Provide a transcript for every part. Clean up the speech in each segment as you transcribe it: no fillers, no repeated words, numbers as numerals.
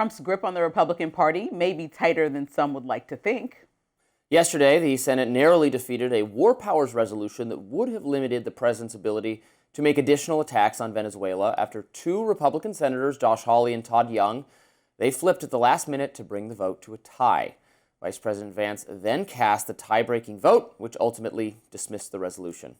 Trump's grip on the Republican Party may be tighter than some would like to think. Yesterday, the Senate narrowly defeated a war powers resolution that would have limited the president's ability to make additional attacks on Venezuela after two Republican senators, Josh Hawley and Todd Young, they flipped at the last minute to bring the vote to a tie. Vice President Vance then cast the tie-breaking vote, which ultimately dismissed the resolution.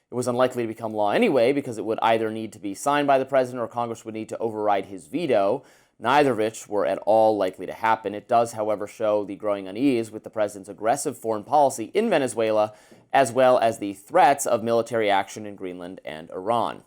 It was unlikely to become law anyway because it would either need to be signed by the president or Congress would need to override his veto, neither of which were at all likely to happen. It does, however, show the growing unease with the president's aggressive foreign policy in Venezuela, as well as the threats of military action in Greenland and Iran.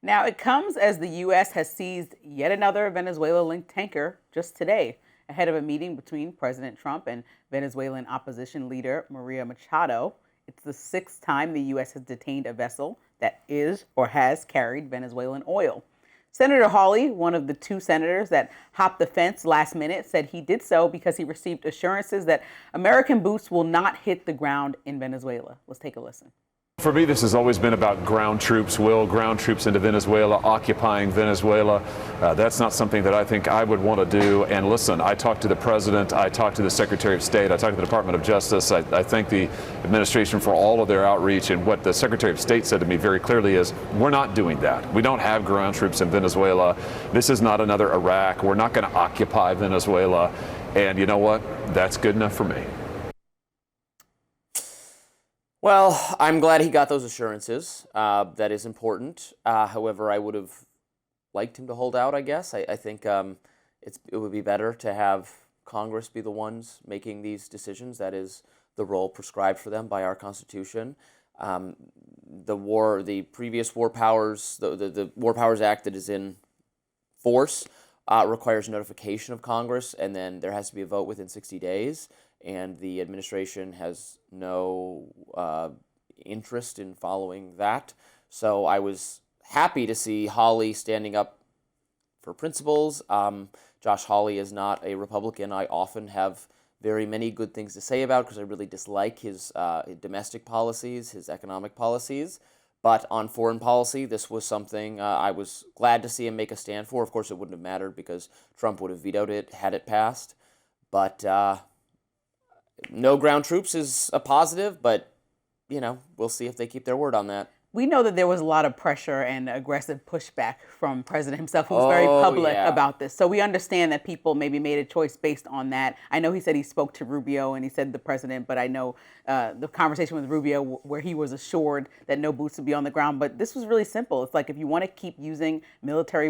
Now, it comes as the U.S. has seized yet another Venezuela-linked tanker just today, ahead of a meeting between President Trump and Venezuelan opposition leader Maria Machado. It's the sixth time the U.S. has detained a vessel that is or has carried Venezuelan oil. Senator Hawley, one of the two senators that hopped the fence last minute, said he did so because he received assurances that American boots will not hit the ground in Venezuela. Let's take a listen. For me, this has always been about ground troops, ground troops into Venezuela, occupying Venezuela. That's not something that I think I would want to do. And listen, I talked to the president, I talked to the Secretary of State, I talked to the Department of Justice. I thank the administration for all of their outreach. And what the Secretary of State said to me very clearly is, we're not doing that. We don't have ground troops in Venezuela. This is not another Iraq. We're not going to occupy Venezuela. And you know what? That's good enough for me. Well, I'm glad he got those assurances. That is important. However, I would have liked him to hold out, I guess. I think it would be better to have Congress be the ones making these decisions. That is the role prescribed for them by our Constitution. The previous War Powers, the War Powers Act that is in force requires notification of Congress, and then there has to be a vote within 60 days. And the administration has no interest in following that. So I was happy to see Hawley standing up for principles. Josh Hawley is not a Republican I often have very many good things to say about because I really dislike his domestic policies, his economic policies. But on foreign policy, this was something I was glad to see him make a stand for. Of course, it wouldn't have mattered because Trump would have vetoed it had it passed. But no ground troops is a positive, but, we'll see if they keep their word on that. We know that there was a lot of pressure and aggressive pushback from President himself, who was very public about this. So we understand that people maybe made a choice based on that. I know he said he spoke to Rubio and he said the president, but I know the conversation with Rubio where he was assured that no boots would be on the ground. But this was really simple. It's like if you want to keep using military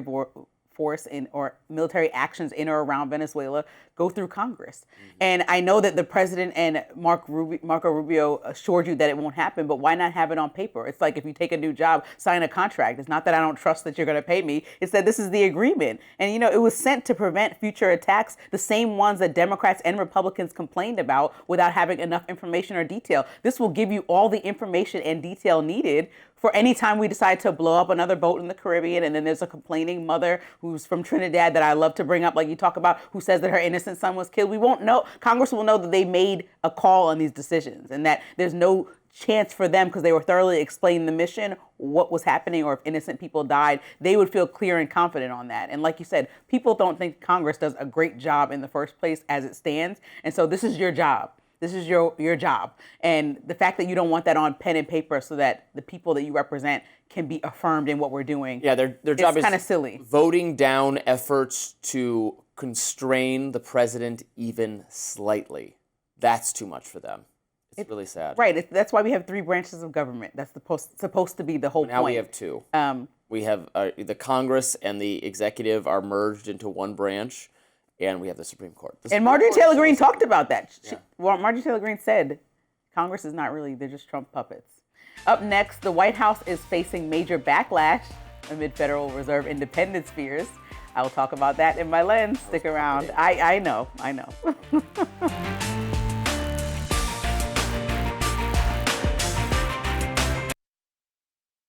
force or military actions in or around Venezuela, go through Congress. Mm-hmm. And I know that the president and Marco Rubio assured you that it won't happen, but why not have it on paper? It's like if you take a new job, sign a contract. It's not that I don't trust that you're going to pay me. It's that this is the agreement. And, it was sent to prevent future attacks, the same ones that Democrats and Republicans complained about without having enough information or detail. This will give you all the information and detail needed for any time we decide to blow up another boat in the Caribbean, and then there's a complaining mother who's from Trinidad that I love to bring up, like you talk about, who says that her innocent son was killed. We won't know. Congress will know that they made a call on these decisions and that there's no chance for them, because they were thoroughly explaining the mission, what was happening, or if innocent people died, they would feel clear and confident on that. And like you said, people don't think Congress does a great job in the first place as it stands. And so this is your job. This is your job. And the fact that you don't want that on pen and paper so that the people that you represent can be affirmed in what we're doing. Yeah, their job is kind of silly. Voting down efforts to constrain the president even slightly. That's too much for them. It's really sad. Right. That's why we have three branches of government. That's supposed to be the whole point. Now we have two. We have the Congress and the executive are merged into one branch. And we have the Supreme Court. And Marjorie Taylor Greene talked about that. Marjorie Taylor Greene said, Congress is not really, they're just Trump puppets. Up next, the White House is facing major backlash amid Federal Reserve independence fears. I will talk about that in my lens. Stick around. I know.